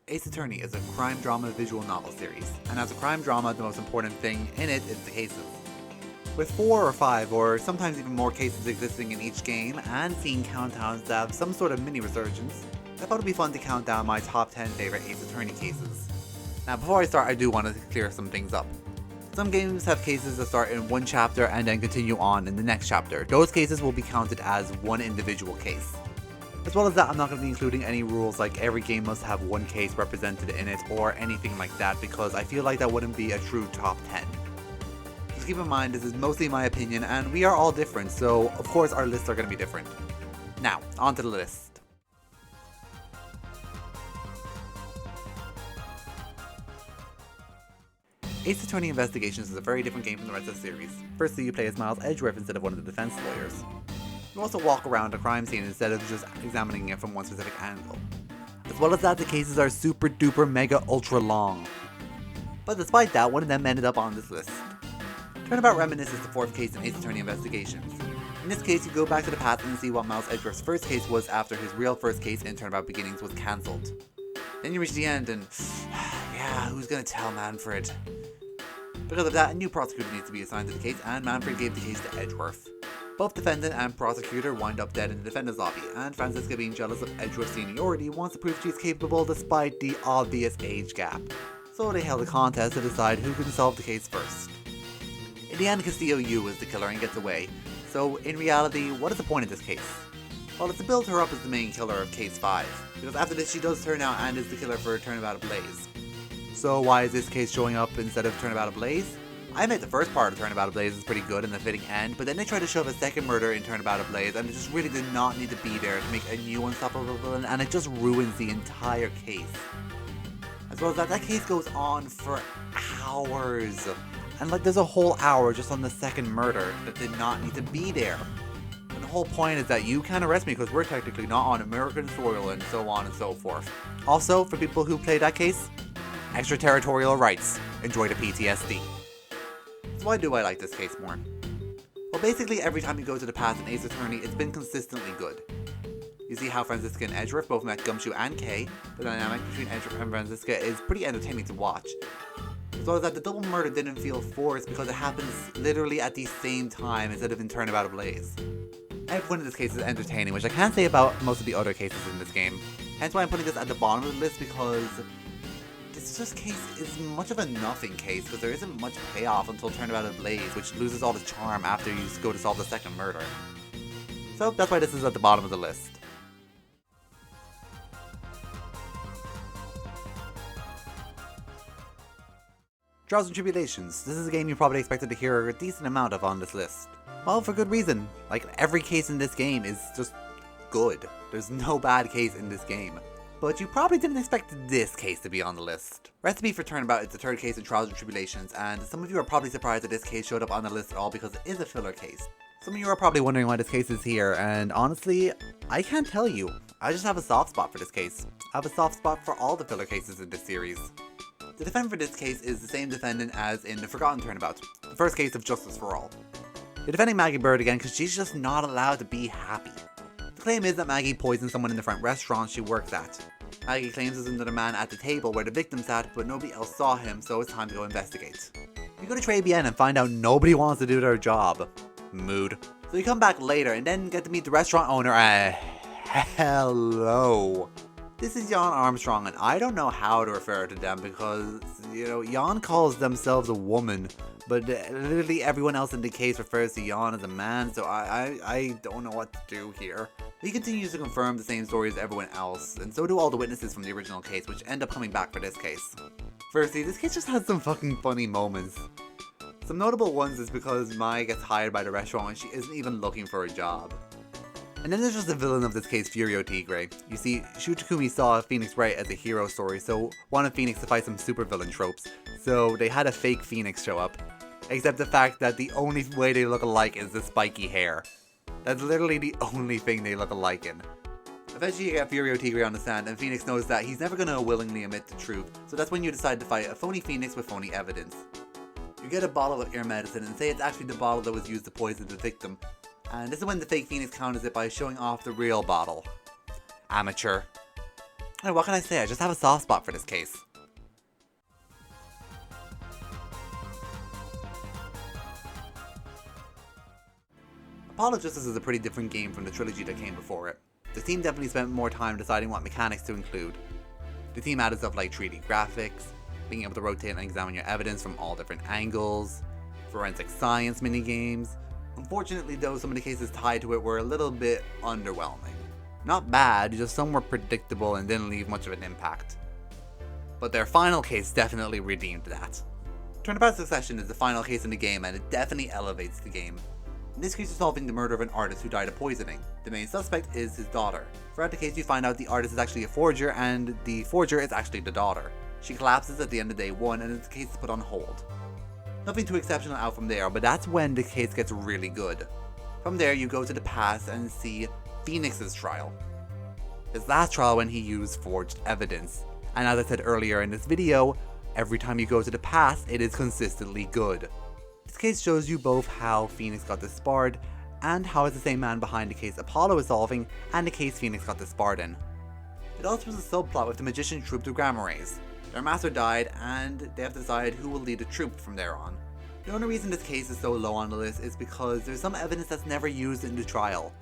Ace Attorney is a crime drama visual novel series, and as a crime drama, the most important thing in it is the cases. With 4 or 5 or sometimes even more cases existing in each game, and seeing countdowns that have some sort of mini resurgence, I thought it would be fun to count down my top 10 favorite Ace Attorney cases. Now before I start, I do want to clear some things up. Some games have cases that start in one chapter and then continue on in the next chapter. Those cases will be counted as one individual case. As well as that, I'm not going to be including any rules like every game must have one case represented in it or anything like that, because I feel like that wouldn't be a true top 10. Just keep in mind, this is mostly my opinion and we are all different, so of course our lists are going to be different. Now, on to the list. Ace Attorney Investigations is a very different game from the rest of the series. Firstly, you play as Miles Edgeworth instead of one of the defense lawyers. You also walk around a crime scene instead of just examining it from one specific angle. As well as that, the cases are super duper mega ultra long. But despite that, one of them ended up on this list. Turnabout Reminisce is the 4th case in Ace Attorney Investigations. In this case, you go back to the past and see what Miles Edgeworth's first case was after his real first case in Turnabout Beginnings was cancelled. Then you reach the end and, yeah, who's gonna tell Manfred? Because of that, a new prosecutor needs to be assigned to the case, and Manfred gave the case to Edgeworth. Both defendant and prosecutor wind up dead in the defendant's lobby, and Franziska, being jealous of Edgeworth's seniority, wants to prove she's capable despite the obvious age gap. So they held a contest to decide who can solve the case first. In the end, Castillo Yu is the killer and gets away. So in reality, what is the point of this case? Well, it's to build her up as the main killer of Case 5, because after this she does turn out and is the killer for Turnabout Ablaze. So why is this case showing up instead of Turnabout Ablaze? I admit the first part of Turnabout Ablaze is pretty good and a fitting end, but then they tried to shove a second murder in Turnabout Ablaze and it just really did not need to be there to make a new unstoppable villain, and it just ruins the entire case. As well as that case goes on for hours. And like there's a whole hour just on the second murder that did not need to be there. And the whole point is that you can't arrest me because we're technically not on American soil and so on and so forth. Also, for people who play that case, extraterritorial rights. Enjoy the PTSD. So why do I like this case more? Well, basically every time you go to the past in Ace Attorney, it's been consistently good. You see how Franziska and Edgeworth both met Gumshoe and Kay. The dynamic between Edgeworth and Franziska is pretty entertaining to watch. As well as that, the double murder didn't feel forced because it happens literally at the same time instead of in Turnabout Ablaze. Everyone in this case is entertaining, which I can't say about most of the other cases in this game. Hence why I'm putting this at the bottom of the list, because this case is much of a nothing case because there isn't much payoff until Turnabout Ablaze, which loses all the charm after you go to solve the second murder. So that's why this is at the bottom of the list. Trials and Tribulations. This is a game you probably expected to hear a decent amount of on this list. Well, for good reason. Like, every case in this game is just good. There's no bad case in this game. But you probably didn't expect this case to be on the list. Recipe for Turnabout is the 3rd case in Trials and Tribulations, and some of you are probably surprised that this case showed up on the list at all because it is a filler case. Some of you are probably wondering why this case is here, and honestly, I can't tell you. I just have a soft spot for this case. I have a soft spot for all the filler cases in this series. The defendant for this case is the same defendant as in the Forgotten Turnabout, the first case of Justice for All. They're defending Maggie Bird again because she's just not allowed to be happy. The claim is that Maggie poisoned someone in the front restaurant she works at. Maggie claims there's another man at the table where the victim sat, but nobody else saw him, so it's time to go investigate. You go to Trey BN and find out nobody wants to do their job. Mood. So you come back later and then get to meet the restaurant owner. Hello. This is Jan Armstrong, and I don't know how to refer to them because, Jan calls themselves a woman, but literally everyone else in the case refers to Jan as a man, so I don't know what to do here. He continues to confirm the same story as everyone else, and so do all the witnesses from the original case, which end up coming back for this case. Firstly, this case just has some fucking funny moments. Some notable ones is because Mai gets hired by the restaurant and she isn't even looking for a job. And then there's just the villain of this case, Furio Tigre. You see, Shu Takumi saw Phoenix Wright as a hero story, so wanted Phoenix to fight some supervillain tropes. So they had a fake Phoenix show up. Except the fact that the only way they look alike is the spiky hair. That's literally the only thing they look alike in. Eventually you get Furio Tigre on the stand, and Phoenix knows that he's never gonna willingly admit the truth, so that's when you decide to fight a phony Phoenix with phony evidence. You get a bottle of ear medicine and say it's actually the bottle that was used to poison the victim. And this is when the fake Phoenix counters it by showing off the real bottle. Amateur. Hey, what can I say? I just have a soft spot for this case. Apollo Justice is a pretty different game from the trilogy that came before it. The team definitely spent more time deciding what mechanics to include. The team added stuff like 3D graphics, being able to rotate and examine your evidence from all different angles, forensic science minigames. Unfortunately though, some of the cases tied to it were a little bit underwhelming. Not bad, just some were predictable and didn't leave much of an impact. But their final case definitely redeemed that. Turnabout Succession is the final case in the game and it definitely elevates the game. In this case, you're solving the murder of an artist who died of poisoning. The main suspect is his daughter. Throughout the case, you find out the artist is actually a forger and the forger is actually the daughter. She collapses at the end of day 1 and the case is put on hold. Nothing too exceptional out from there, but that's when the case gets really good. From there, you go to the past and see Phoenix's trial. His last trial when he used forged evidence. And as I said earlier in this video, every time you go to the past, it is consistently good. This case shows you both how Phoenix got disbarred, and how it's the same man behind the case Apollo is solving, and the case Phoenix got disbarred in. It also has a subplot with the magician troupe the Gamma Rays. Their master died, and they have to decide who will lead the troupe from there on. The only reason this case is so low on the list is because there's some evidence that's never used in the trial.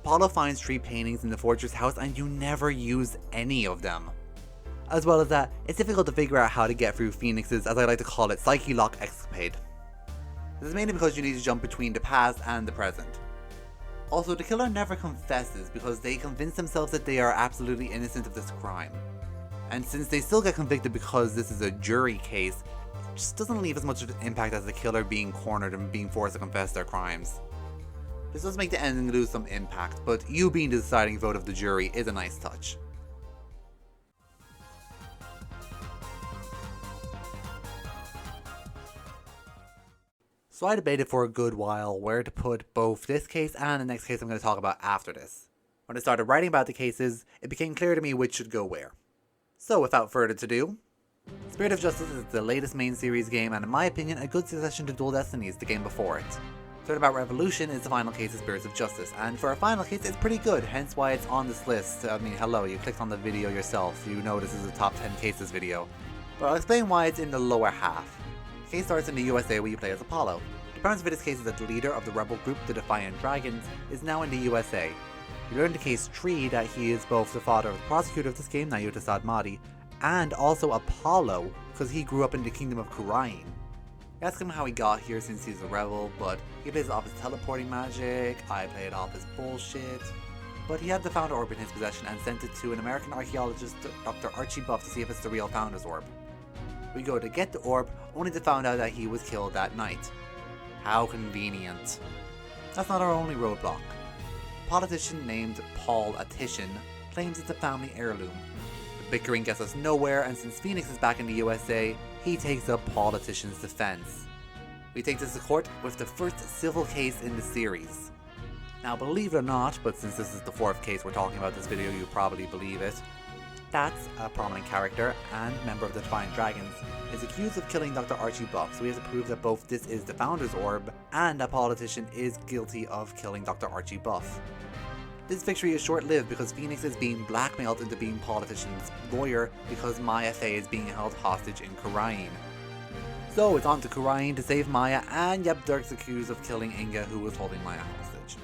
Apollo finds 3 paintings in the forger's house and you never use any of them. As well as that, it's difficult to figure out how to get through Phoenix's, as I like to call it, psyche lock escapade. This is mainly because you need to jump between the past and the present. Also, the killer never confesses because they convince themselves that they are absolutely innocent of this crime. And since they still get convicted because this is a jury case, it just doesn't leave as much of an impact as the killer being cornered and being forced to confess their crimes. This does make the ending lose some impact, but you being the deciding vote of the jury is a nice touch. So I debated for a good while where to put both this case and the next case I'm going to talk about after this. When I started writing about the cases, it became clear to me which should go where. So without further ado, Spirit of Justice is the latest main series game and in my opinion a good succession to Dual Destinies, the game before it. Turnabout Revolution is the final case of Spirits of Justice, and for a final case it's pretty good, hence why it's on this list. I mean, hello, you clicked on the video yourself, you know this is a top 10 cases video. But I'll explain why it's in the lower half. The case starts in the USA where you play as Apollo. The premise of this case is that the leader of the rebel group, the Defiant Dragons, is now in the USA. You learn in the case tree that he is both the father of the prosecutor of this game, Nayuta Sadmadi, and also Apollo, because he grew up in the kingdom of Kurain. You ask him how he got here since he's a rebel, but he plays it off his teleporting magic, I play it off his bullshit. But he had the Founder Orb in his possession and sent it to an American archaeologist, Dr. Archie Buff, to see if it's the real Founder's Orb. We go to get the orb, only to find out that he was killed that night. How convenient. That's not our only roadblock. A politician named Paul Attition claims it's a family heirloom. The bickering gets us nowhere, and since Phoenix is back in the USA, he takes up Paul Attition's defense. We take this to court with the first civil case in the series. Now believe it or not, but since this is the 4th case we're talking about this video, you probably believe it. That's a prominent character and member of the Defiant Dragons is accused of killing Dr. Archie Buff, so we have to prove that both this is the Founder's Orb and a politician is guilty of killing Dr. Archie Buff. This victory is short-lived because Phoenix is being blackmailed into being politician's lawyer because Maya Fey is being held hostage in Kurain. So it's on to Kurain to save Maya, and yep, Dirk's accused of killing Inga, who was holding Maya hostage.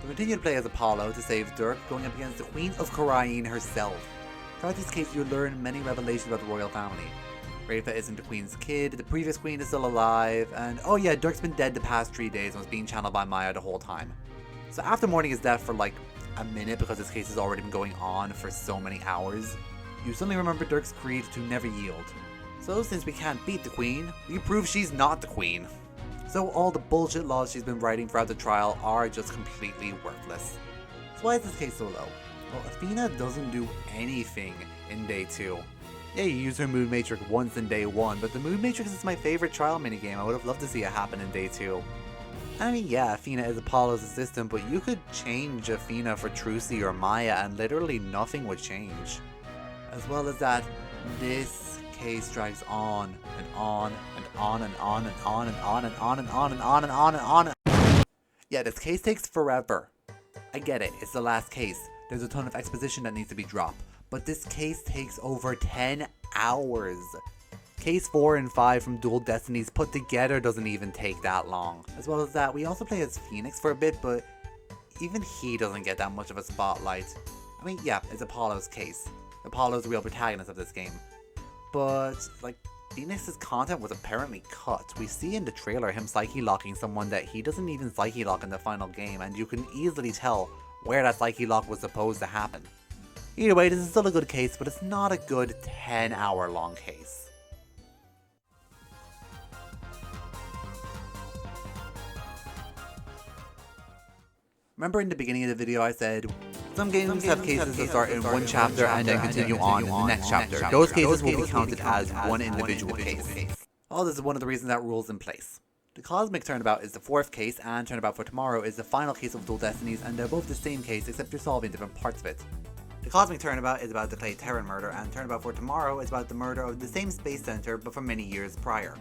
We continue to play as Apollo to save Dirk, going up against the Queen of Kurain herself. Throughout this case, you learn many revelations about the royal family. Rafa isn't the queen's kid, the previous queen is still alive, and oh yeah, Dirk's been dead the past 3 days and was being channeled by Maya the whole time. So after mourning his death for like a minute because this case has already been going on for so many hours, you suddenly remember Dirk's creed to never yield. So since we can't beat the queen, we prove she's not the queen. So all the bullshit laws she's been writing throughout the trial are just completely worthless. So why is this case so low? Well, Athena doesn't do anything in day 2. Yeah, you use her Mood Matrix once in day 1, but the Mood Matrix is my favorite trial minigame. I would have loved to see it happen in day 2. I mean, yeah, Athena is Apollo's assistant, but you could change Athena for Trucy or Maya and literally nothing would change. As well as that, this case drags on and on and on and on and on and on and on and on and on and on and on. Yeah, this case takes forever. I get it, it's the last case. There's a ton of exposition that needs to be dropped. but this case takes over 10 hours. Case 4 and 5 from Dual Destinies put together doesn't even take that long. As well as that, we also play as Phoenix for a bit, but even he doesn't get that much of a spotlight. I mean, yeah, it's Apollo's case. Apollo's the real protagonist of this game. But, like, Phoenix's content was apparently cut. We see in the trailer him psyche locking someone that he doesn't even psyche lock in the final game, and you can easily tell where that psyche lock was supposed to happen. Either way, this is still a good case, but it's not a good 10-hour long case. Remember in the beginning of the video I said, some games have cases that start in one chapter and then continue on in the next chapter. Those cases will be counted as one individual case. Well, this is one of the reasons that rule's in place. The Cosmic Turnabout is the 4th case, and Turnabout for Tomorrow is the final case of Dual Destinies, and they're both the same case except you're solving different parts of it. The Cosmic Turnabout is about the Clay Terran murder, and Turnabout for Tomorrow is about the murder of the same space center but from many years prior.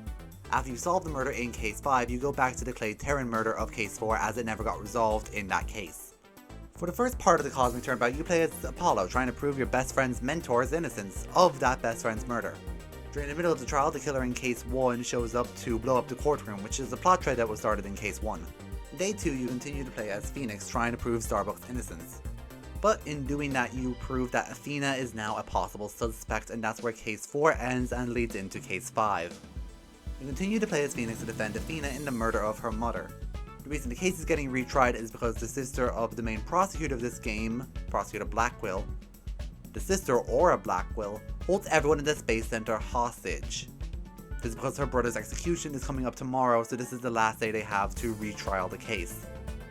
After you solve the murder in Case 5, you go back to the Clay Terran murder of Case 4 as it never got resolved in that case. For the first part of the Cosmic Turnabout, you play as Apollo, trying to prove your best friend's mentor's innocence of that best friend's murder. During the middle of the trial, the killer in Case 1 shows up to blow up the courtroom, which is a plot thread that was started in Case 1. In Day 2, you continue to play as Phoenix, trying to prove Starbuck's innocence. But in doing that, you prove that Athena is now a possible suspect, and that's where Case 4 ends and leads into Case 5. You continue to play as Phoenix to defend Athena in the murder of her mother. The reason the case is getting retried is because the sister of the main prosecutor of this game, Prosecutor Blackwell, the sister, Aura Blackwell, holds everyone in the Space Center hostage. This is because her brother's execution is coming up tomorrow, so this is the last day they have to retrial the case.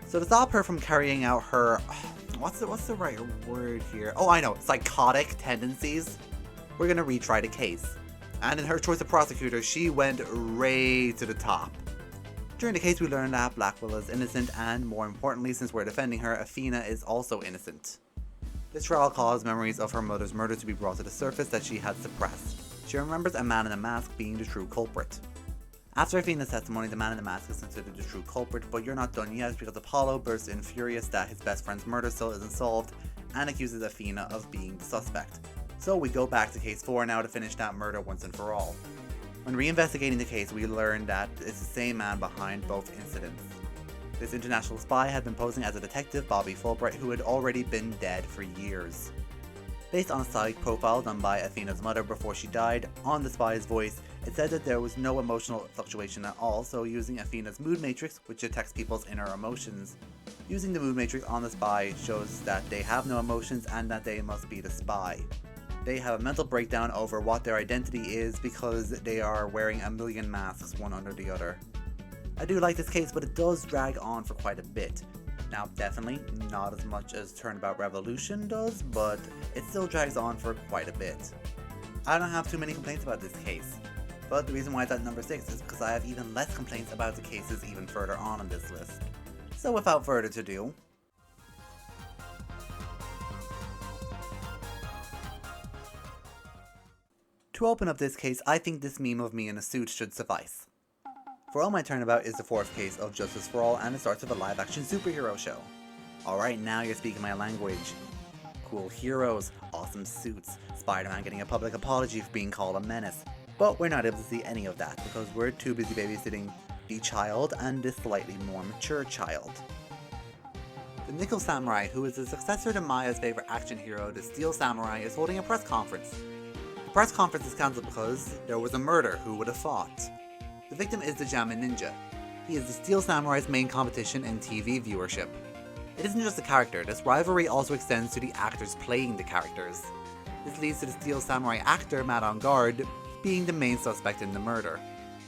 So to stop her from carrying out her, what's the right word here? Oh, I know, psychotic tendencies, we're gonna retry the case. And in her choice of prosecutor, she went right to the top. During the case, we learn that Blackwell is innocent, and more importantly, since we're defending her, Athena is also innocent. This trial caused memories of her mother's murder to be brought to the surface that she had suppressed. She remembers a man in a mask being the true culprit. After Athena's testimony, the man in the mask is considered the true culprit, but you're not done yet because Apollo bursts in furious that his best friend's murder still isn't solved and accuses Athena of being the suspect. So we go back to Case 4 now to finish that murder once and for all. When reinvestigating the case, we learn that it's the same man behind both incidents. This international spy had been posing as a detective, Bobby Fulbright, who had already been dead for years. Based on a psych profile done by Athena's mother before she died, on the spy's voice, it said that there was no emotional fluctuation at all, so using Athena's mood matrix, which detects people's inner emotions. Using the mood matrix on the spy shows that they have no emotions and that they must be the spy. They have a mental breakdown over what their identity is because they are wearing a million masks one under the other. I do like this case, but it does drag on for quite a bit. Now, definitely not as much as Turnabout Revolution does, but it still drags on for quite a bit. I don't have too many complaints about this case, but the reason why it's at number 6 is because I have even less complaints about the cases even further on this list. So without further ado, to open up this case, I think this meme of me in a suit should suffice. For All My Turnabout is the 4th case of Justice for All, and it starts with a live-action superhero show. Alright, now you're speaking my language. Cool heroes, awesome suits, Spider-Man getting a public apology for being called a menace. But we're not able to see any of that because we're too busy babysitting the child and this slightly more mature child. The Nickel Samurai, who is the successor to Maya's favorite action hero, the Steel Samurai, is holding a press conference. The press conference is cancelled because there was a murder. Who would have thought? The victim is the Jammin Ninja. He is the Steel Samurai's main competition in TV viewership. It isn't just a character, this rivalry also extends to the actors playing the characters. This leads to the Steel Samurai actor, Matt on Guard, being the main suspect in the murder.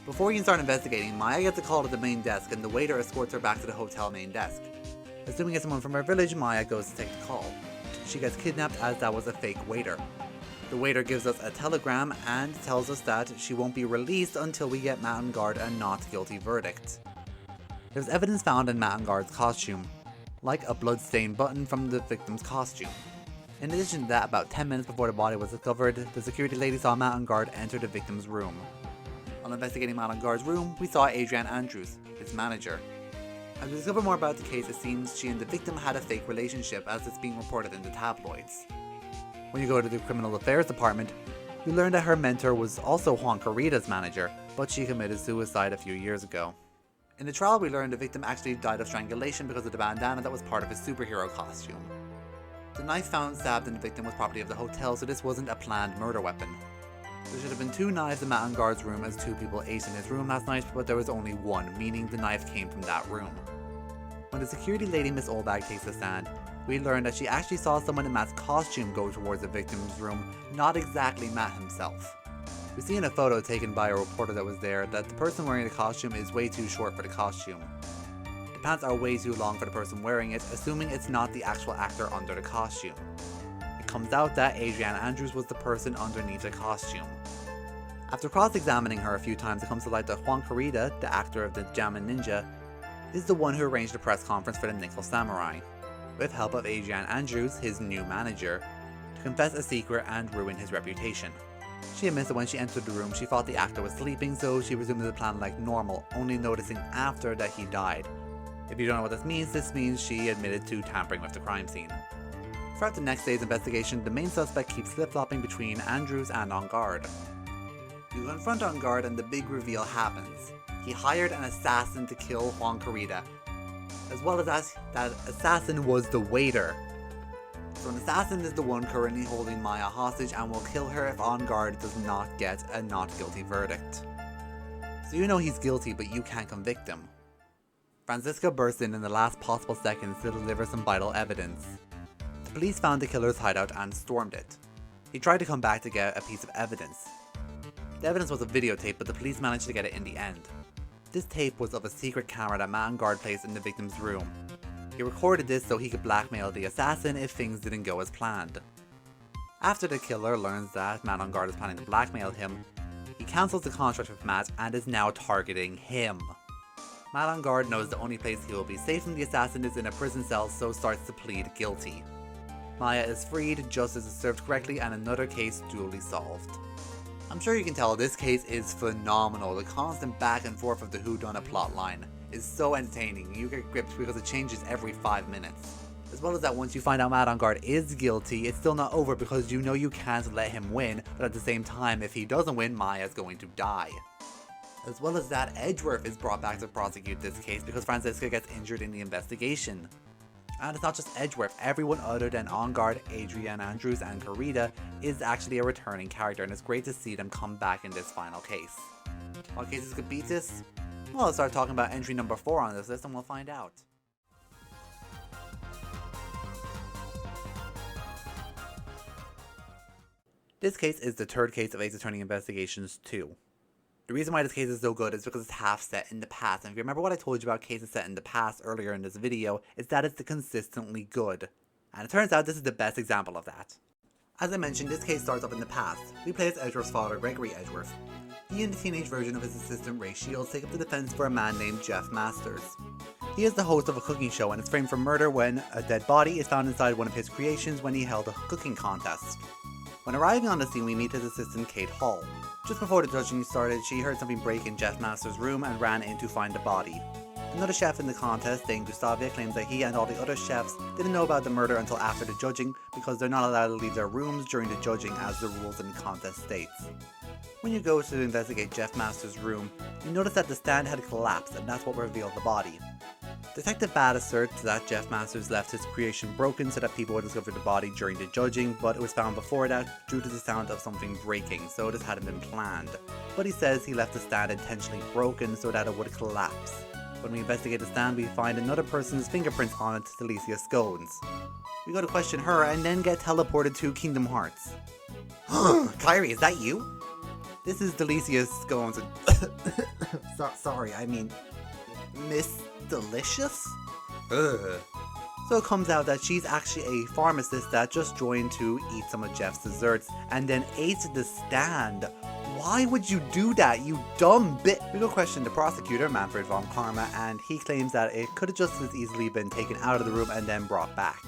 Before you can start investigating, Maya gets a call to the main desk and the waiter escorts her back to the hotel main desk. Assuming it's someone from her village, Maya goes to take the call. She gets kidnapped as that was a fake waiter. The waiter gives us a telegram and tells us that she won't be released until we get Matt on Guard a not guilty verdict. There's evidence found in Matt on Guard's costume, like a blood-stained button from the victim's costume. In addition to that, about 10 minutes before the body was discovered, the security lady saw Matt on Guard enter the victim's room. On investigating Matt on Guard's room, we saw Adrienne Andrews, his manager. As we discover more about the case, it seems she and the victim had a fake relationship as it's being reported in the tabloids. When you go to the Criminal Affairs Department, you learn that her mentor was also Juan Corrida's manager, but she committed suicide a few years ago. In the trial, we learned the victim actually died of strangulation because of the bandana that was part of his superhero costume. The knife found stabbed in the victim was property of the hotel, so this wasn't a planned murder weapon. There should have been 2 knives in Matt Engarde's room as 2 people ate in his room last night, but there was only 1, meaning the knife came from that room. When the security lady Miss Oldbag takes the stand, we learn that she actually saw someone in Matt's costume go towards the victim's room, not exactly Matt himself. We see in a photo taken by a reporter that was there that the person wearing the costume is way too short for the costume. The pants are way too long for the person wearing it, assuming it's not the actual actor under the costume. It comes out that Adrienne Andrews was the person underneath the costume. After cross-examining her a few times, it comes to light that Juan Corrida, the actor of the Jammin' Ninja, is the one who arranged a press conference for the Nickel Samurai, with help of Adrienne Andrews, his new manager, to confess a secret and ruin his reputation. She admits that when she entered the room, she thought the actor was sleeping, so she resumed the plan like normal, only noticing after that he died. If you don't know what this means she admitted to tampering with the crime scene. Throughout the next day's investigation, the main suspect keeps flip-flopping between Andrews and Engarde. You confront Engarde and the big reveal happens. He hired an assassin to kill Juan Corrida, as well as that assassin was the waiter. So an assassin is the one currently holding Maya hostage and will kill her if Engarde does not get a not guilty verdict. So you know he's guilty, but you can't convict him. Francisca bursts in the last possible seconds to deliver some vital evidence. The police found the killer's hideout and stormed it. He tried to come back to get a piece of evidence. The evidence was a videotape, but the police managed to get it in the end. This tape was of a secret camera that Matt Engarde placed in the victim's room. He recorded this so he could blackmail the assassin if things didn't go as planned. After the killer learns that Matt Engarde is planning to blackmail him, he cancels the contract with Matt and is now targeting him. Matt Engarde knows the only place he will be safe from the assassin is in a prison cell, so starts to plead guilty. Maya is freed, justice is served correctly, and another case duly solved. I'm sure you can tell this case is phenomenal. The constant back and forth of the whodunit plotline is so entertaining. You get gripped because it changes every 5 minutes. As well as that, once you find out Matt Engarde is guilty, it's still not over because you know you can't let him win, but at the same time, if he doesn't win, Maya's going to die. As well as that, Edgeworth is brought back to prosecute this case because Francisca gets injured in the investigation. And it's not just Edgeworth, everyone other than Engarde, Adrienne Andrews, and Corrida is actually a returning character, and it's great to see them come back in this final case. What cases could beat this? Well, let's start talking about entry number 4 on this list and we'll find out. This case is the 3rd case of Ace Attorney Investigations 2. The reason why this case is so good is because it's half set in the past, and if you remember what I told you about cases set in the past earlier in this video, it's that it's consistently good. And it turns out this is the best example of that. As I mentioned, this case starts up in the past. We play as Edgeworth's father, Gregory Edgeworth. He and the teenage version of his assistant, Ray Shields, take up the defense for a man named Jeff Masters. He is the host of a cooking show and is framed for murder when a dead body is found inside one of his creations when he held a cooking contest. When arriving on the scene, we meet his assistant, Kate Hall. Just before the judging started, she heard something break in Jeff Masters' room and ran in to find the body. Another chef in the contest, Dane Gustavia, claims that he and all the other chefs didn't know about the murder until after the judging because they're not allowed to leave their rooms during the judging as the rules in the contest states. When you go to investigate Jeff Masters' room, you notice that the stand had collapsed and that's what revealed the body. Detective Bad asserts that Jeff Masters left his creation broken so that people would discover the body during the judging, but it was found before that due to the sound of something breaking, so this hadn't been planned. But he says he left the stand intentionally broken so that it would collapse. When we investigate the stand, we find another person's fingerprints on it, Delicia Scones. We go to question her and then get teleported to Kingdom Hearts. Kyrie, is that you? This is Delicia Scones. Sorry, I mean, Miss Delicious? Ugh. So it comes out that she's actually a pharmacist that just joined to eat some of Jeff's desserts and then ate the stand. Why would you do that, you dumb bit? We go question the prosecutor, Manfred von Karma, and he claims that it could have just as easily been taken out of the room and then brought back.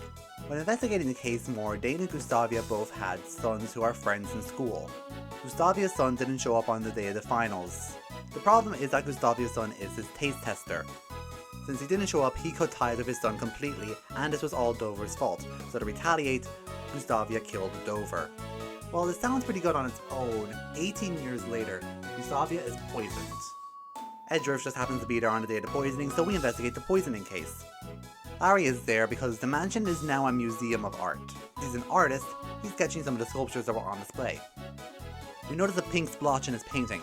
When investigating the case more, Dane and Gustavia both had sons who are friends in school. Gustavia's son didn't show up on the day of the finals. The problem is that Gustavia's son is his taste tester. Since he didn't show up, he cut ties with his son completely, and this was all Dover's fault. So to retaliate, Gustavia killed Dover. While this sounds pretty good on its own, 18 years later, Gustavia is poisoned. Edgeworth just happens to be there on the day of the poisoning, so we investigate the poisoning case. Larry is there because the mansion is now a museum of art. He's an artist, he's sketching some of the sculptures that were on display. We notice a pink splotch in his painting.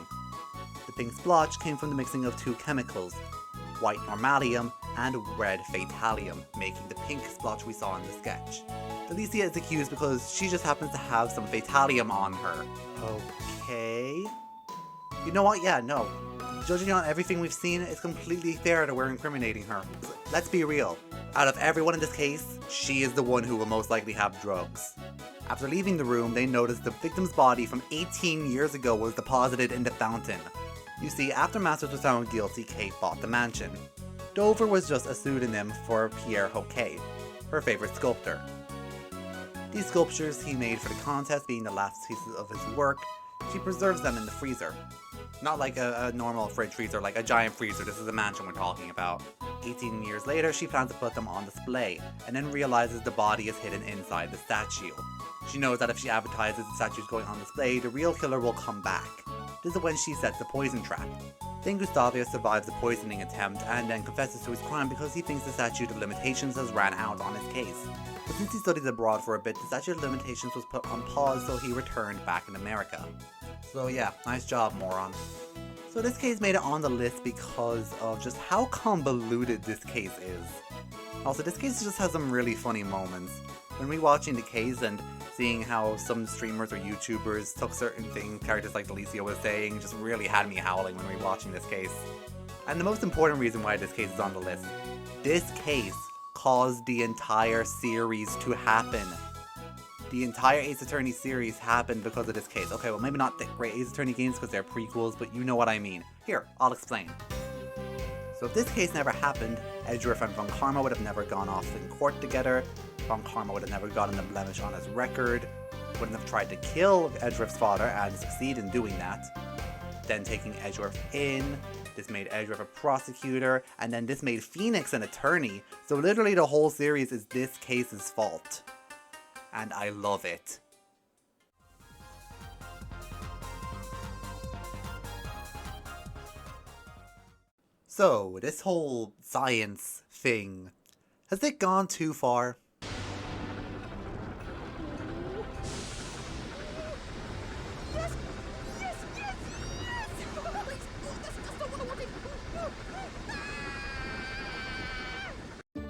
The pink splotch came from the mixing of two chemicals, white normalium and red fatalium, making the pink splotch we saw in the sketch. Alicia is accused because she just happens to have some fatalium on her. Okay? You know what? Yeah, no. Judging on everything we've seen, it's completely fair that we're incriminating her. Let's be real. Out of everyone in this case, she is the one who will most likely have drugs. After leaving the room, they noticed the victim's body from 18 years ago was deposited in the fountain. You see, after Masters was found guilty, Kate bought the mansion. Dover was just a pseudonym for Pierre Hoquet, her favorite sculptor. These sculptures he made for the contest being the last pieces of his work, she preserves them in the freezer. Not like a normal fridge freezer, like a giant freezer. This is a mansion we're talking about. 18 years later, she plans to put them on display, and then realizes the body is hidden inside the statue. She knows that if she advertises the statue's going on display, the real killer will come back. This is when she sets the poison trap. Then Gustavia survives the poisoning attempt and then confesses to his crime because he thinks the statute of limitations has ran out on his case. But since he studied abroad for a bit, the statute of limitations was put on pause, so he returned back in America. So yeah, nice job, moron. So this case made it on the list because of just how convoluted this case is. Also, this case just has some really funny moments. When rewatching the case and seeing how some streamers or YouTubers took certain things, characters like Alicia was saying, just really had me howling when rewatching this case. And the most important reason why this case is on the list, this case caused the entire series to happen. The entire Ace Attorney series happened because of this case. Okay, well maybe not the great Ace Attorney games because they're prequels, but you know what I mean. Here, I'll explain. So if this case never happened, Edgeworth and Von Karma would have never gone off in court together, Von Karma would have never gotten a blemish on his record, wouldn't have tried to kill Edgeworth's father and succeed in doing that, then taking Edgeworth in, this made Edgeworth a prosecutor, and then this made Phoenix an attorney, so literally the whole series is this case's fault. And I love it. So, this whole science thing, has it gone too far?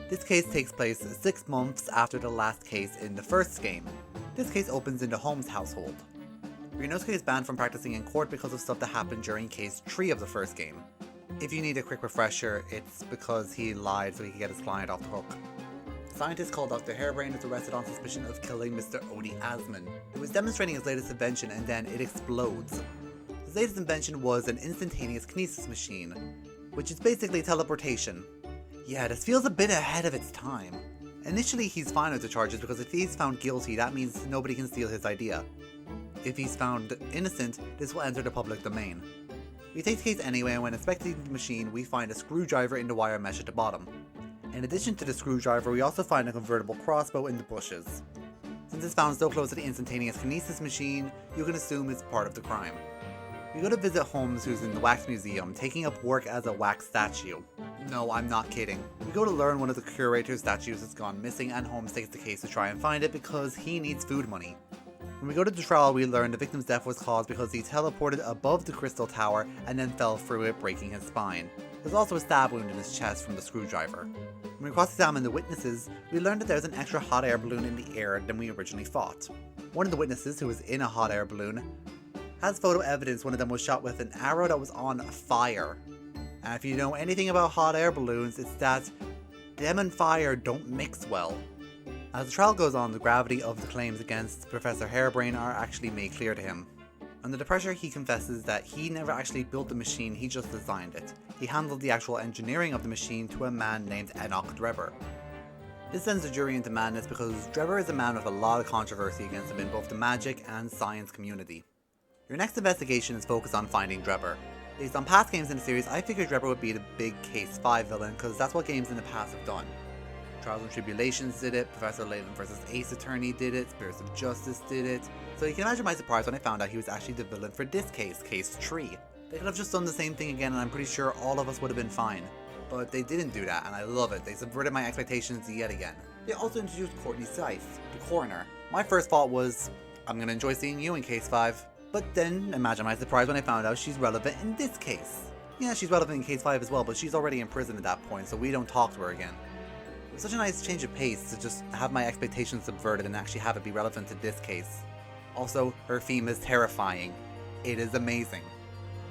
This case takes place 6 months after the last case in the first game. This case opens in the Holmes household. Ryunosuke is banned from practicing in court because of stuff that happened during case 3 of the first game. If you need a quick refresher, it's because he lied so he could get his client off the hook. A scientist called Dr. Hairbrain is arrested on suspicion of killing Mr. Odie Asman, who was demonstrating his latest invention and then it explodes. His latest invention was an instantaneous kinesis machine, which is basically teleportation. Yeah, this feels a bit ahead of its time. Initially, he's fine with the charges because if he's found guilty, that means nobody can steal his idea. If he's found innocent, this will enter the public domain. We take the case anyway, and when inspecting the machine, we find a screwdriver in the wire mesh at the bottom. In addition to the screwdriver, we also find a convertible crossbow in the bushes. Since it's found so close to the instantaneous kinesis machine, you can assume it's part of the crime. We go to visit Holmes, who's in the wax museum, taking up work as a wax statue. No, I'm not kidding. We go to learn one of the curator's statues has gone missing, and Holmes takes the case to try and find it because he needs food money. When we go to the trial, we learn the victim's death was caused because he teleported above the crystal tower and then fell through it, breaking his spine. There's also a stab wound in his chest from the screwdriver. When we cross-examine the witnesses, we learn that there's an extra hot air balloon in the air than we originally thought. One of the witnesses, who was in a hot air balloon, has photo evidence one of them was shot with an arrow that was on fire. And if you know anything about hot air balloons, it's that them and fire don't mix well. As the trial goes on, the gravity of the claims against Professor Hairbrain are actually made clear to him. Under the pressure, he confesses that he never actually built the machine, he just designed it. He handled the actual engineering of the machine to a man named Enoch Drebber. This sends the jury into madness because Drebber is a man with a lot of controversy against him in both the magic and science community. Your next investigation is focused on finding Drebber. Based on past games in the series, I figured Drebber would be the big Case 5 villain because that's what games in the past have done. Trials and Tribulations did it, Professor Layton vs. Ace Attorney did it, Spirits of Justice did it. So you can imagine my surprise when I found out he was actually the villain for this case, Case 3. They could have just done the same thing again and I'm pretty sure all of us would have been fine. But they didn't do that and I love it. They subverted my expectations yet again. They also introduced Courtney Scythe, the coroner. My first thought was, I'm gonna enjoy seeing you in Case 5. But then, imagine my surprise when I found out she's relevant in this case. Yeah, she's relevant in Case 5 as well, but she's already in prison at that point, so we don't talk to her again. It was such a nice change of pace to just have my expectations subverted and actually have it be relevant to this case. Also, her theme is terrifying. It is amazing.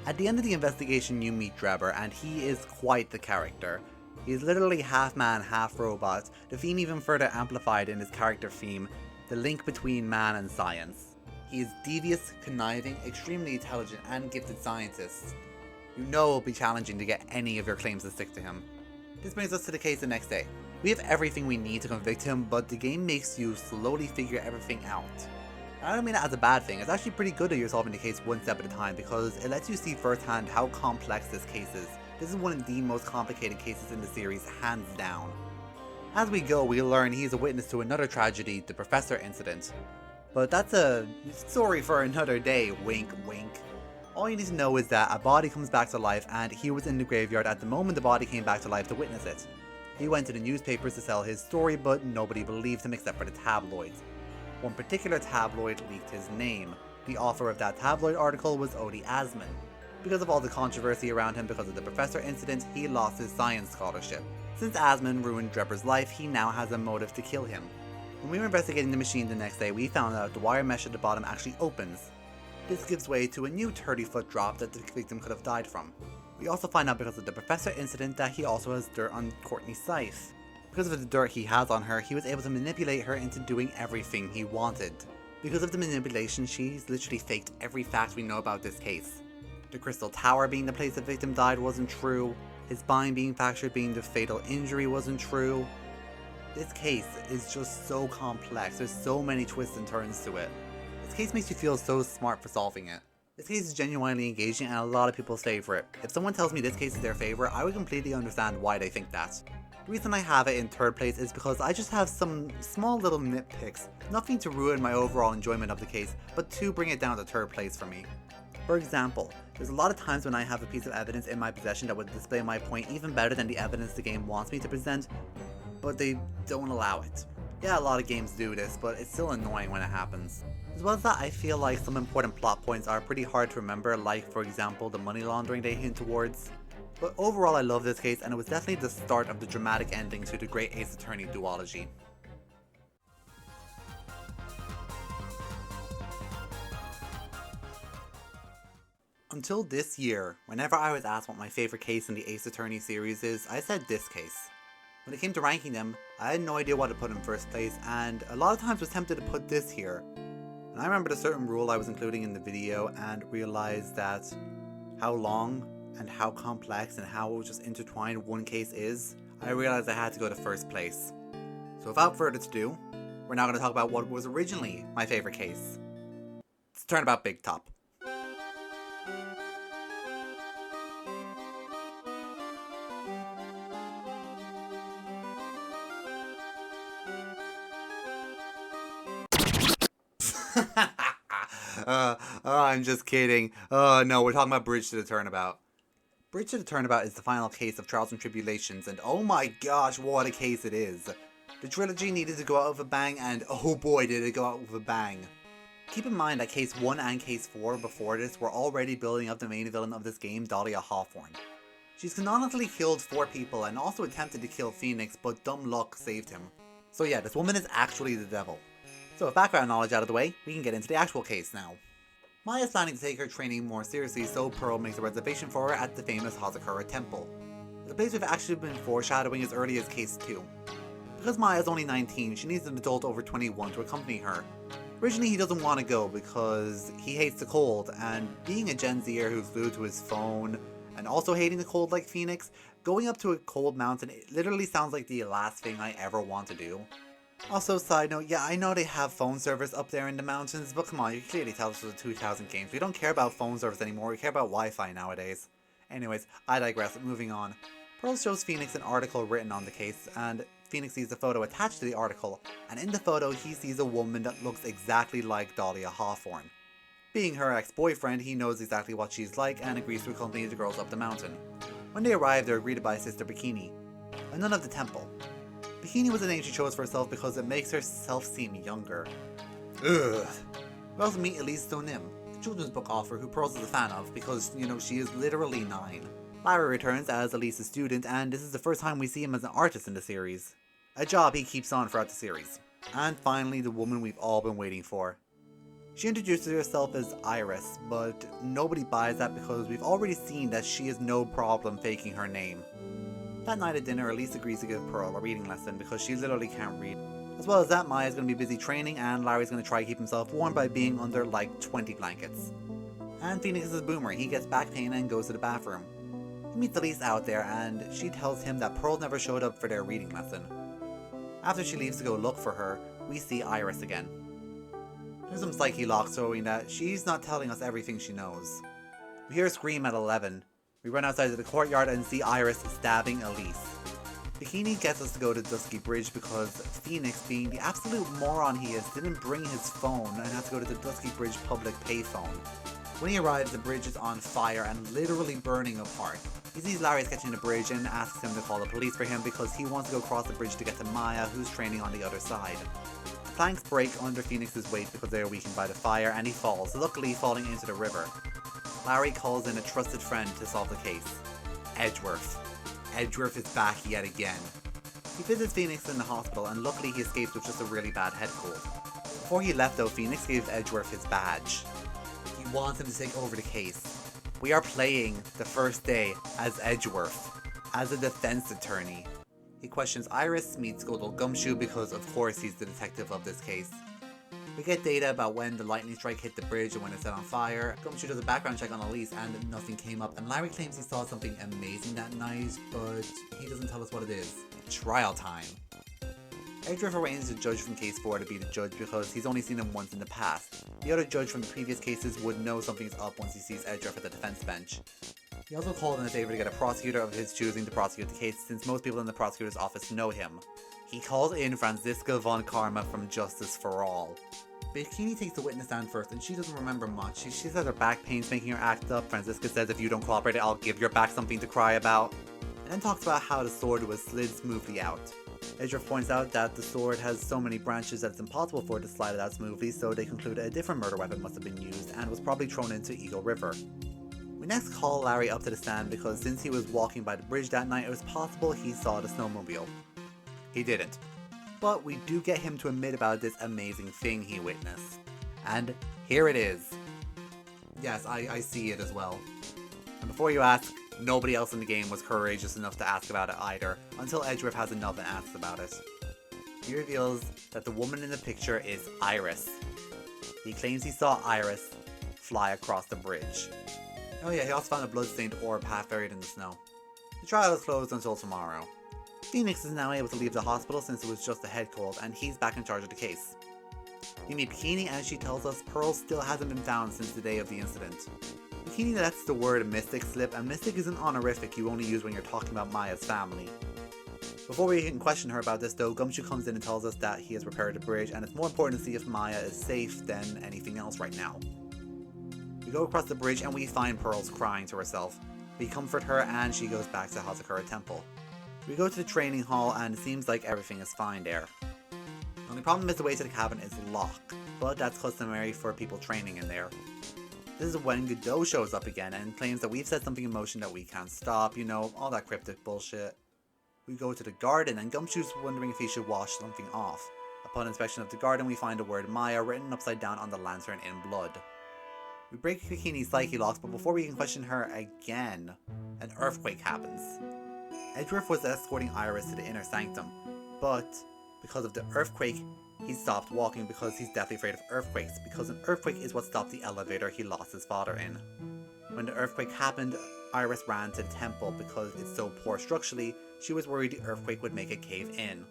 At the end of the investigation you meet Drebber, and he is quite the character. He is literally half man, half robot, the theme even further amplified in his character theme, the link between man and science. He is devious, conniving, extremely intelligent and gifted scientist. You know it will be challenging to get any of your claims to stick to him. This brings us to the case the next day. We have everything we need to convict him, but the game makes you slowly figure everything out. I don't mean that as a bad thing, it's actually pretty good that you're solving the case one step at a time because it lets you see firsthand how complex this case is. This is one of the most complicated cases in the series, hands down. As we go, we learn he is a witness to another tragedy, the Professor incident. But that's a story for another day, wink wink. All you need to know is that a body comes back to life and he was in the graveyard at the moment the body came back to life to witness it. He went to the newspapers to sell his story, but nobody believed him except for the tabloids. One particular tabloid leaked his name. The author of that tabloid article was Odie Asman. Because of all the controversy around him because of the Professor incident, he lost his science scholarship. Since Asman ruined Drebber's life, he now has a motive to kill him. When we were investigating the machine the next day, we found out the wire mesh at the bottom actually opens. This gives way to a new 30-foot drop that the victim could have died from. We also find out because of the Professor incident that he also has dirt on Courtney Scythe. Because of the dirt he has on her, he was able to manipulate her into doing everything he wanted. Because of the manipulation, she's literally faked every fact we know about this case. The Crystal Tower being the place the victim died wasn't true. His spine being fractured being the fatal injury wasn't true. This case is just so complex, there's so many twists and turns to it. This case makes you feel so smart for solving it. This case is genuinely engaging and a lot of people's favorite. If someone tells me this case is their favorite, I would completely understand why they think that. The reason I have it in third place is because I just have some small little nitpicks, nothing to ruin my overall enjoyment of the case, but to bring it down to third place for me. For example, there's a lot of times when I have a piece of evidence in my possession that would display my point even better than the evidence the game wants me to present, but they don't allow it. Yeah, a lot of games do this, but it's still annoying when it happens. As well as that, I feel like some important plot points are pretty hard to remember, like for example the money laundering they hint towards. But overall I love this case and it was definitely the start of the dramatic ending to the Great Ace Attorney duology. Until this year, whenever I was asked what my favorite case in the Ace Attorney series is, I said this case. When it came to ranking them, I had no idea what to put in first place and a lot of times was tempted to put this here. And I remembered a certain rule I was including in the video and realized that how long and how complex and how just intertwined one case is, I realized I had to go to first place. So without further ado, we're now going to talk about what was originally my favorite case. It's Turnabout Big Top. I'm just kidding. Oh no, we're talking about Bridge to the Turnabout. Bridge to the Turnabout is the final case of Trials and Tribulations, and oh my gosh, what a case it is. The trilogy needed to go out with a bang, and oh boy did it go out with a bang. Keep in mind that Case 1 and Case 4 before this were already building up the main villain of this game, Dahlia Hawthorne. She's canonically killed 4 people and also attempted to kill Phoenix, but dumb luck saved him. So yeah, this woman is actually the devil. So with background knowledge out of the way, we can get into the actual case now. Maya's planning to take her training more seriously, so Pearl makes a reservation for her at the famous Hazakura Temple. The place we've actually been foreshadowing as early as Case 2. Because Maya is only 19, she needs an adult over 21 to accompany her. Originally he doesn't want to go because he hates the cold, and being a Gen Zer who's glued to his phone, and also hating the cold like Phoenix, going up to a cold mountain it literally sounds like the last thing I ever want to do. Also, side note, yeah, I know they have phone service up there in the mountains, but come on, you can clearly tell this was a 2000 game. We don't care about phone service anymore, we care about Wi-Fi nowadays. Anyways, I digress, moving on. Pearl shows Phoenix an article written on the case, and Phoenix sees a photo attached to the article, and in the photo he sees a woman that looks exactly like Dahlia Hawthorne. Being her ex-boyfriend, he knows exactly what she's like and agrees to accompany the girls up the mountain. When they arrive, they're greeted by Sister Bikini, a nun of the temple. Bikini was a name she chose for herself because it makes herself seem younger. Ugh. We also meet Elise Stonim, the children's book author who Pearls is a fan of because, she is literally 9. Larry returns as Elise's student, and this is the first time we see him as an artist in the series. A job he keeps on throughout the series. And finally, the woman we've all been waiting for. She introduces herself as Iris, but nobody buys that because we've already seen that she has no problem faking her name. That night at dinner, Elise agrees to give Pearl a reading lesson because she literally can't read. As well as that, Maya's going to be busy training and Larry's going to try to keep himself warm by being under like 20 blankets. And Phoenix is a boomer, he gets back pain and goes to the bathroom. He meets Elise out there and she tells him that Pearl never showed up for their reading lesson. After she leaves to go look for her, we see Iris again. There's some psyche locks showing that she's not telling us everything she knows. We hear a scream at 11. We run outside of the courtyard and see Iris stabbing Elise. Bikini gets us to go to Dusky Bridge because Phoenix, being the absolute moron he is, didn't bring his phone and had to go to the Dusky Bridge public payphone. When he arrives, the bridge is on fire and literally burning apart. He sees Larry sketching the bridge and asks him to call the police for him because he wants to go across the bridge to get to Maya, who's training on the other side. Planks break under Phoenix's weight because they are weakened by the fire and he falls, luckily falling into the river. Larry calls in a trusted friend to solve the case. Edgeworth. Edgeworth is back yet again. He visits Phoenix in the hospital and luckily he escapes with just a really bad head cold. Before he left though, Phoenix gave Edgeworth his badge. He wants him to take over the case. We are playing the first day as Edgeworth, as a defense attorney. He questions Iris, meets good old Gumshoe because of course he's the detective of this case. We get data about when the lightning strike hit the bridge and when it set on fire. Gumshoe does a background check on Elise and nothing came up, and Larry claims he saw something amazing that night, but he doesn't tell us what it is. Trial time. Edgeworth arranges a judge from case 4 to be the judge because he's only seen him once in the past. The other judge from the previous cases would know something's up once he sees Edgeworth at the defense bench. He also called in a favor to get a prosecutor of his choosing to prosecute the case since most people in the prosecutor's office know him. He called in Franziska von Karma from Justice for All. Bikini takes the witness stand first and she doesn't remember much. She says her back pain's making her act up. Franziska says if you don't cooperate I'll give your back something to cry about. And then talks about how the sword was slid smoothly out. Edgeworth points out that the sword has so many branches that it's impossible for it to slide it out smoothly, so they conclude a different murder weapon must have been used and was probably thrown into Eagle River. We next call Larry up to the stand because since he was walking by the bridge that night, it was possible he saw the snowmobile. He didn't. But we do get him to admit about this amazing thing he witnessed. And here it is. Yes, I see it as well. And before you ask, nobody else in the game was courageous enough to ask about it either, until Edgeworth has enough and asks about it. He reveals that the woman in the picture is Iris. He claims he saw Iris fly across the bridge. Oh yeah, he also found a bloodstained orb half buried in the snow. The trial is closed until tomorrow. Phoenix is now able to leave the hospital since it was just a head cold, and he's back in charge of the case. We meet Bikini and she tells us Pearl still hasn't been found since the day of the incident. Bikini lets the word mystic slip, and mystic is an honorific you only use when you're talking about Maya's family. Before we can question her about this though, Gumshoe comes in and tells us that he has repaired the bridge and it's more important to see if Maya is safe than anything else right now. We go across the bridge and we find Pearl's crying to herself. We comfort her and she goes back to Hazakura Temple. We go to the training hall and it seems like everything is fine there. The only problem is the way to the cabin is locked, but that's customary for people training in there. This is when Godot shows up again and claims that we've set something in motion that we can't stop, all that cryptic bullshit. We go to the garden and Gumshoe's wondering if he should wash something off. Upon inspection of the garden we find the word Maya written upside down on the lantern in blood. We break Bikini's psyche locks, but before we can question her again, an earthquake happens. Edgeworth was escorting Iris to the inner sanctum, but because of the earthquake, he stopped walking because he's deathly afraid of earthquakes, because an earthquake is what stopped the elevator he lost his father in. When the earthquake happened, Iris ran to the temple because it's so poor structurally, she was worried the earthquake would make it cave in.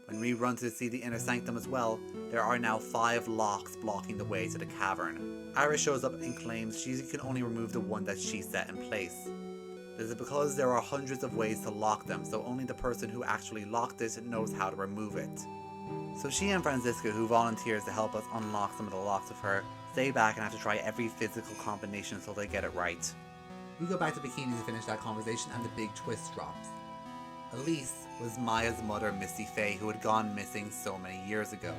When we run to see the inner sanctum as well, there are now 5 locks blocking the way to the cavern. Iris shows up and claims she can only remove the one that she set in place. This is because there are hundreds of ways to lock them, so only the person who actually locked it knows how to remove it. So she and Franziska, who volunteers to help us unlock some of the locks of her, stay back and have to try every physical combination until they get it right. We go back to Bikini to finish that conversation and the big twist drops. Elise was Maya's mother, Misty Faye, who had gone missing so many years ago.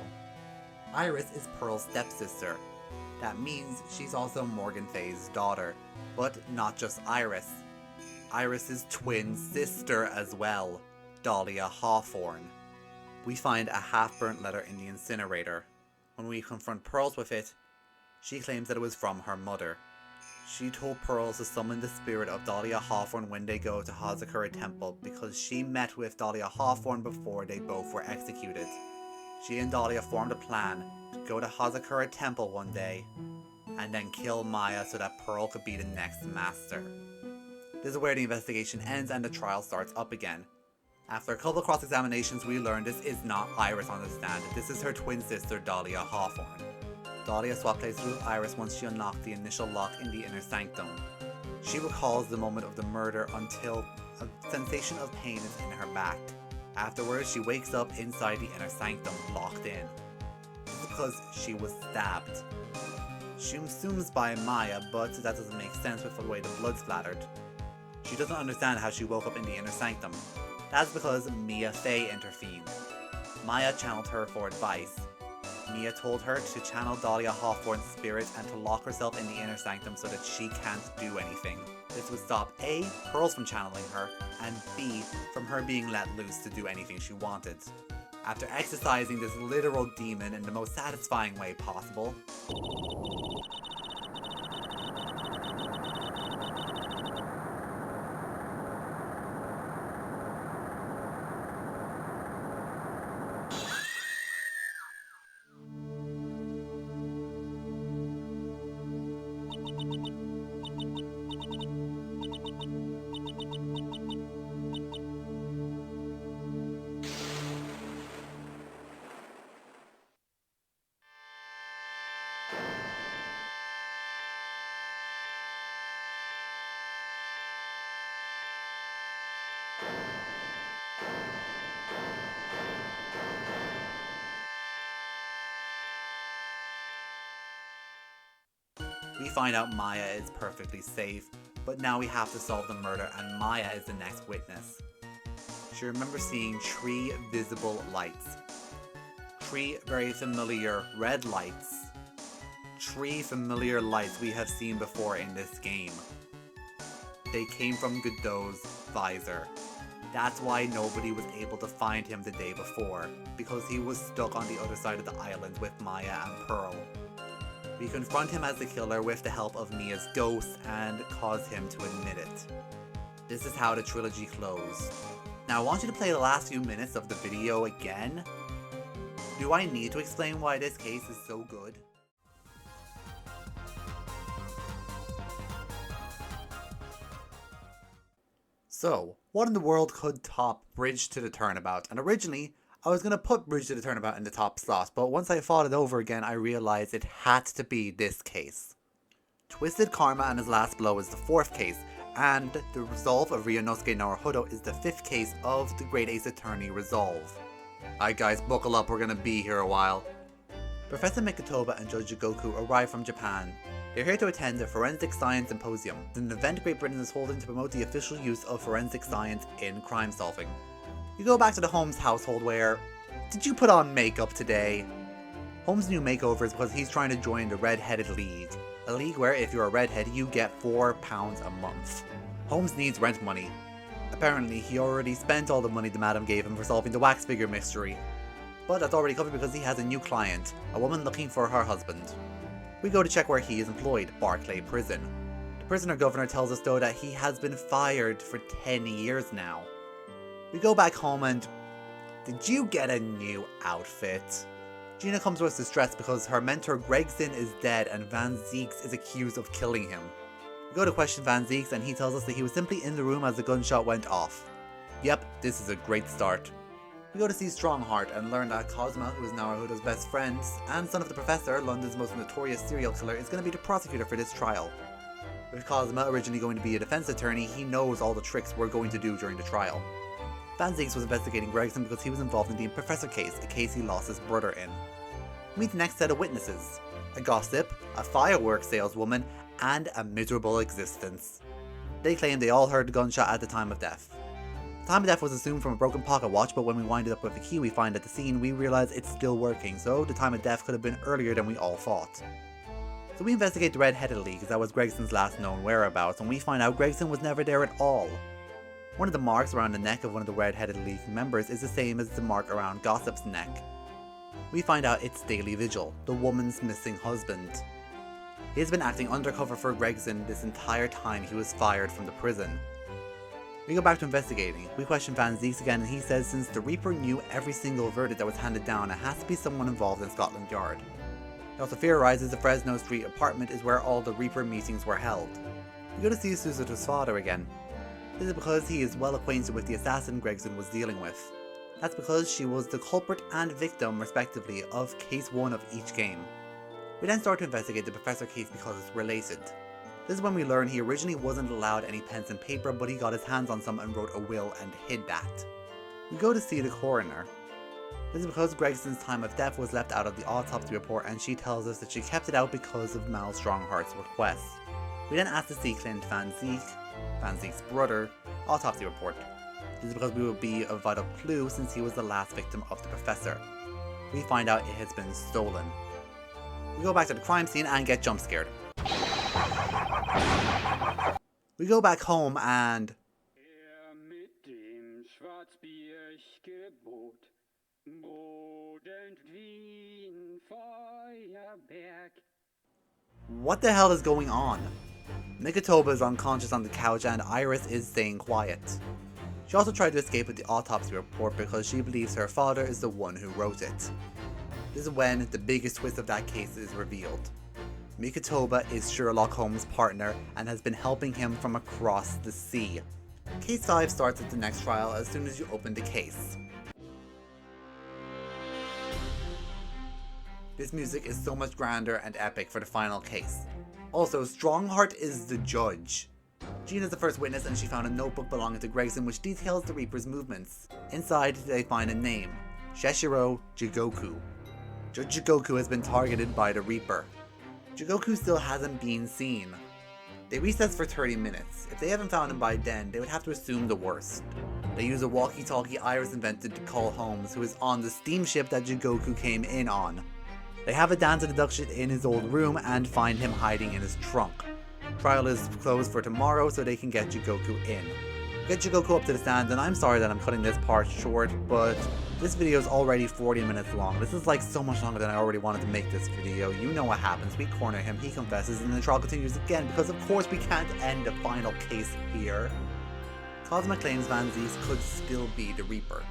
Iris is Pearl's stepsister. That means she's also Morgan Faye's daughter, but not just Iris. Iris's twin sister as well, Dahlia Hawthorne. We find a half-burnt letter in the incinerator. When we confront Pearls with it, she claims that it was from her mother. She told Pearls to summon the spirit of Dahlia Hawthorne when they go to Hazakura Temple because she met with Dahlia Hawthorne before they both were executed. She and Dahlia formed a plan to go to Hazakura Temple one day and then kill Maya so that Pearl could be the next master. This is where the investigation ends and the trial starts up again. After a couple of cross-examinations, we learn this is not Iris on the stand. This is her twin sister, Dahlia Hawthorne. Dahlia swapped places with Iris once she unlocked the initial lock in the inner sanctum. She recalls the moment of the murder until a sensation of pain is in her back. Afterwards, she wakes up inside the inner sanctum, locked in. This is because she was stabbed. She assumes by Maya, but that doesn't make sense with the way the blood splattered. She doesn't understand how she woke up in the inner sanctum. That's because Mia Faye intervened. Maya channeled her for advice. Mia told her to channel Dahlia Hawthorne's spirit and to lock herself in the inner sanctum so that she can't do anything. This would stop A, Pearls from channeling her, and B, from her being let loose to do anything she wanted. After exercising this literal demon in the most satisfying way possible, we find out Maya is perfectly safe, but now we have to solve the murder and Maya is the next witness. She remembers seeing 3 visible lights. 3 very familiar red lights. 3 familiar lights we have seen before in this game. They came from Godot's visor. That's why nobody was able to find him the day before, because he was stuck on the other side of the island with Maya and Pearl. We confront him as the killer with the help of Mia's ghost and cause him to admit it. This is how the trilogy closed. Now I want you to play the last few minutes of the video again. Do I need to explain why this case is so good? So, what in the world could top Bridge to the Turnabout? And originally, I was going to put Bridge to the Turnabout in the top slot, but once I thought it over again, I realized it had to be this case. Twisted Karma and His Last Blow is the 4th case, and the Resolve of Ryunosuke Naruhodo is the 5th case of the Great Ace Attorney Resolve. Alright guys, buckle up, we're going to be here a while. Professor Mikotoba and Judge Jigoku arrive from Japan. They're here to attend a Forensic Science Symposium, an event Great Britain is holding to promote the official use of forensic science in crime solving. You go back to the Holmes household where, did you put on makeup today? Holmes' new makeover is because he's trying to join the Red-Headed League, a league where if you're a redhead you get £4 a month. Holmes needs rent money. Apparently he already spent all the money the madam gave him for solving the wax figure mystery. But that's already covered because he has a new client, a woman looking for her husband. We go to check where he is employed, Barclay Prison. The prisoner governor tells us though that he has been fired for 10 years now. We go back home and... did you get a new outfit? Gina comes to us distressed because her mentor Gregson is dead and Van Zeeks is accused of killing him. We go to question Van Zeeks and he tells us that he was simply in the room as the gunshot went off. Yep, this is a great start. We go to see Strongheart and learn that Cosma, who is Naruhodo's best friend, and son of the Professor, London's most notorious serial killer, is going to be the prosecutor for this trial. With Cosma originally going to be a defense attorney, he knows all the tricks we're going to do during the trial. Van Zieks was investigating Gregson because he was involved in the Professor case, a case he lost his brother in. Meet the next set of witnesses: a gossip, a fireworks saleswoman, and a miserable existence. They claim they all heard the gunshot at the time of death. The time of death was assumed from a broken pocket watch, but when we wind it up with the key we find at the scene, we realize it's still working, so the time of death could have been earlier than we all thought. So we investigate the Red-Headed League, as that was Gregson's last known whereabouts, and we find out Gregson was never there at all. One of the marks around the neck of one of the Red-Headed League members is the same as the mark around Gossip's neck. We find out it's Daily Vigil, the woman's missing husband. He has been acting undercover for Gregson this entire time he was fired from the prison. We go back to investigating. We question Van Zieks again, and he says since the Reaper knew every single verdict that was handed down, it has to be someone involved in Scotland Yard. He also theorizes the Fresno Street apartment is where all the Reaper meetings were held. We go to see Susan's father again. This is because he is well acquainted with the assassin Gregson was dealing with. That's because she was the culprit and victim, respectively, of Case 1 of each game. We then start to investigate the Professor case because it's related. This is when we learn he originally wasn't allowed any pens and paper, but he got his hands on some and wrote a will and hid that. We go to see the coroner. This is because Gregson's time of death was left out of the autopsy report, and she tells us that she kept it out because of Mal Strongheart's request. We then ask to see Clint Van Zieks' brother, autopsy report. This is because we will be a vital clue since he was the last victim of the Professor. We find out it has been stolen. We go back to the crime scene and get jump scared. We go back home and... What the hell is going on? Mikitoba is unconscious on the couch and Iris is staying quiet. She also tried to escape with the autopsy report because she believes her father is the one who wrote it. This is when the biggest twist of that case is revealed. Mikitoba is Sherlock Holmes' partner and has been helping him from across the sea. Case 5 starts at the next trial as soon as you open the case. This music is so much grander and epic for the final case. Also, Strongheart is the judge. Jean is the first witness and she found a notebook belonging to Gregson which details the Reaper's movements. Inside, they find a name: Sheshiro Jigoku. Judge Jigoku has been targeted by the Reaper. Jigoku still hasn't been seen. They recess for 30 minutes. If they haven't found him by then, they would have to assume the worst. They use a walkie-talkie Iris invented to call Holmes, who is on the steamship that Jigoku came in on. They have a dance deduction in his old room and find him hiding in his trunk. Trial is closed for tomorrow so they can get Jigoku in. Get Jigoku up to the stand, and I'm sorry that I'm cutting this part short, but this video is already 40 minutes long. This is like so much longer than I already wanted to make this video. You know what happens. We corner him, he confesses, and the trial continues again because of course we can't end the final case here. Cosma claims Van Zieks could still be the Reaper.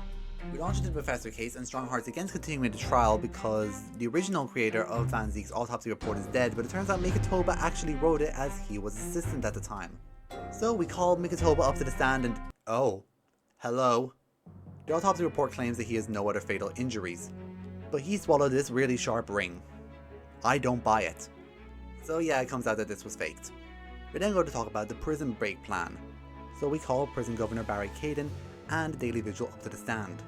We launch into the Professor case, and Strongheart's against continuing the trial because the original creator of Van Zieks' autopsy report is dead, but it turns out Mikitoba actually wrote it as he was assistant at the time. So we call Mikitoba up to the stand and... oh. Hello. The autopsy report claims that he has no other fatal injuries, but he swallowed this really sharp ring. I don't buy it. So yeah, it comes out that this was faked. We then go to talk about the prison break plan. So we call Prison Governor Barry Caden and Daily Vigil up to the stand.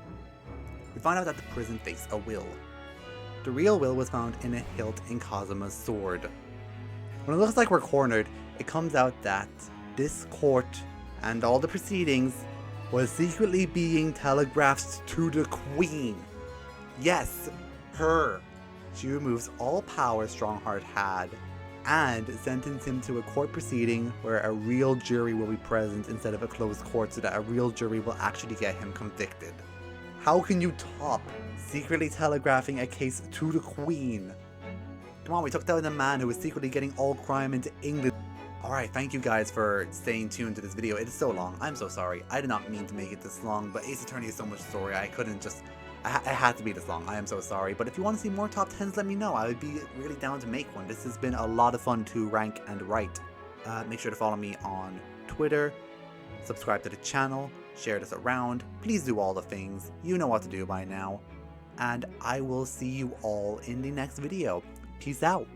We find out that the prison fakes a will. The real will was found in a hilt in Cosma's sword. When it looks like we're cornered, it comes out that this court and all the proceedings was secretly being telegraphed to the Queen. Yes, her. She removes all power Strongheart had and sentenced him to a court proceeding where a real jury will be present instead of a closed court so that a real jury will actually get him convicted. How can you top secretly telegraphing a case to the Queen? Come on, we took down the man who was secretly getting all crime into England. Alright, thank you guys for staying tuned to this video. It is so long. I'm so sorry. I did not mean to make it this long, but Ace Attorney is so much story. I couldn't just... it had to be this long. I am so sorry. But if you want to see more top 10s, let me know. I would be really down to make one. This has been a lot of fun to rank and write. Make sure to follow me on Twitter. Subscribe to the channel. Share this around. Please do all the things. You know what to do by now. And I will see you all in the next video. Peace out.